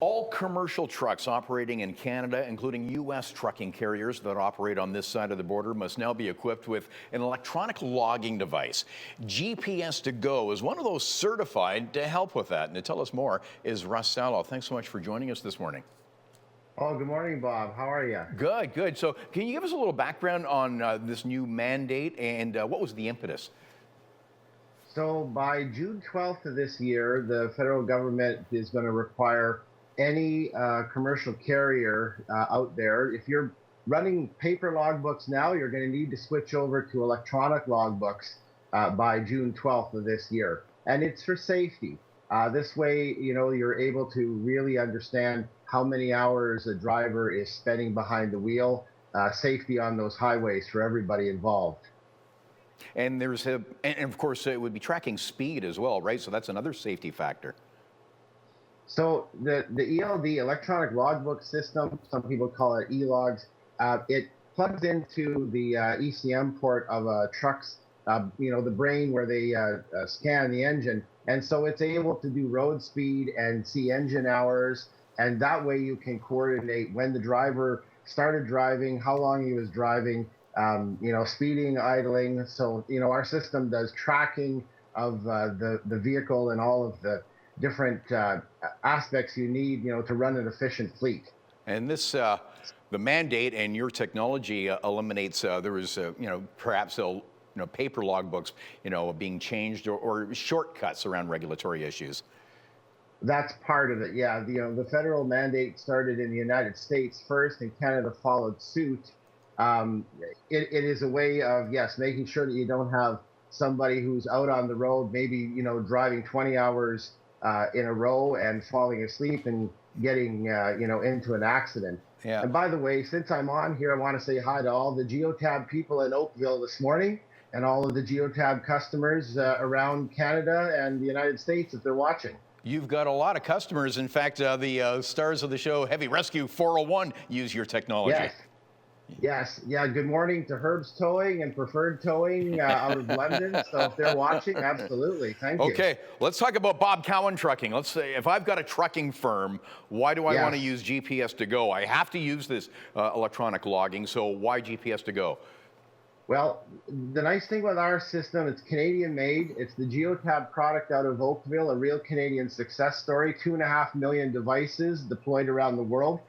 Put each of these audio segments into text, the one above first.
All commercial trucks operating in Canada, including U.S. trucking carriers that operate on this side of the border, must now be equipped with an electronic logging device. GPS to Go is one of those certified to help with that. And to tell us more is Russ Salo. Thanks so much for joining us this morning. Oh, good morning, Bob. How are you? Good, good. So can you give us a little background on this new mandate and what was the impetus? So by June 12th of this year, the federal government is going to require any commercial carrier out there, if you're running paper logbooks now, you're going to need to switch over to electronic logbooks by June 12th of this year. And it's for safety. This way, you're able to really understand how many hours a driver is spending behind the wheel, safety on those highways for everybody involved. And and of course, it would be tracking speed as well, right? So that's another safety factor. So the ELD, electronic logbook system, some people call it e-logs, it plugs into the ECM port of a truck's, the brain where they scan the engine. And so it's able to do road speed and see engine hours. And that way you can coordinate when the driver started driving, how long he was driving, speeding, idling. So, our system does tracking of the vehicle and all of the different aspects you need, to run an efficient fleet. And this, the mandate and your technology eliminates, there was, perhaps, paper logbooks, being changed or shortcuts around regulatory issues. That's part of it, yeah. The federal mandate started in the United States first, and Canada followed suit. It is a way of, yes, making sure that you don't have somebody who's out on the road, maybe, driving 20 hours in a row and falling asleep and getting, into an accident. Yeah. And by the way, since I'm on here, I want to say hi to all the Geotab people in Oakville this morning and all of the Geotab customers around Canada and the United States if they're watching. You've got a lot of customers. In fact, the stars of the show, Heavy Rescue 401, use your technology. Yes. Yes. Yeah. Good morning to Herb's Towing and Preferred Towing out of London. So if they're watching, absolutely. Thank you. Okay. Let's talk about Bob Cowan Trucking. Let's say if I've got a trucking firm, why do I want to use GPS to Go? I have to use this electronic logging. So why GPS to Go? Well, the nice thing with our system, it's Canadian made. It's the Geotab product out of Oakville, a real Canadian success story, 2.5 million devices deployed around the world.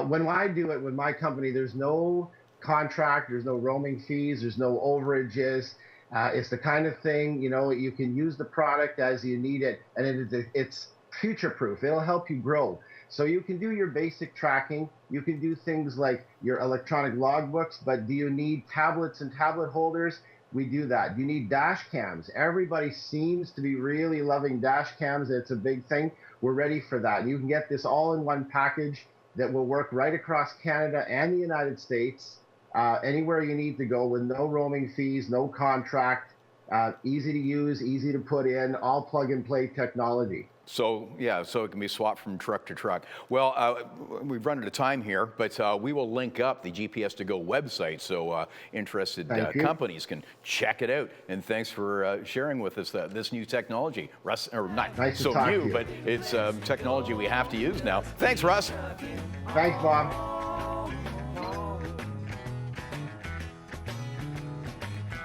When I do it with my company, there's no contract, there's no roaming fees, there's no overages. It's the kind of thing, you can use the product as you need it, and it's future-proof. It'll help you grow. So you can do your basic tracking. You can do things like your electronic logbooks, but do you need tablets and tablet holders? We do that. You need dash cams. Everybody seems to be really loving dash cams. It's a big thing. We're ready for that. You can get this all in one package that will work right across Canada and the United States, anywhere you need to go with no roaming fees, no contract, easy to use, easy to put in, all plug-and-play technology. So, yeah, so it can be swapped from truck to truck. Well, we've run out of time here, but we will link up the GPS to Go website so interested companies can check it out. And thanks for sharing with us this new technology. Russ, or not nice so new, but it's technology we have to use now. Thanks, Russ. Thanks, Bob.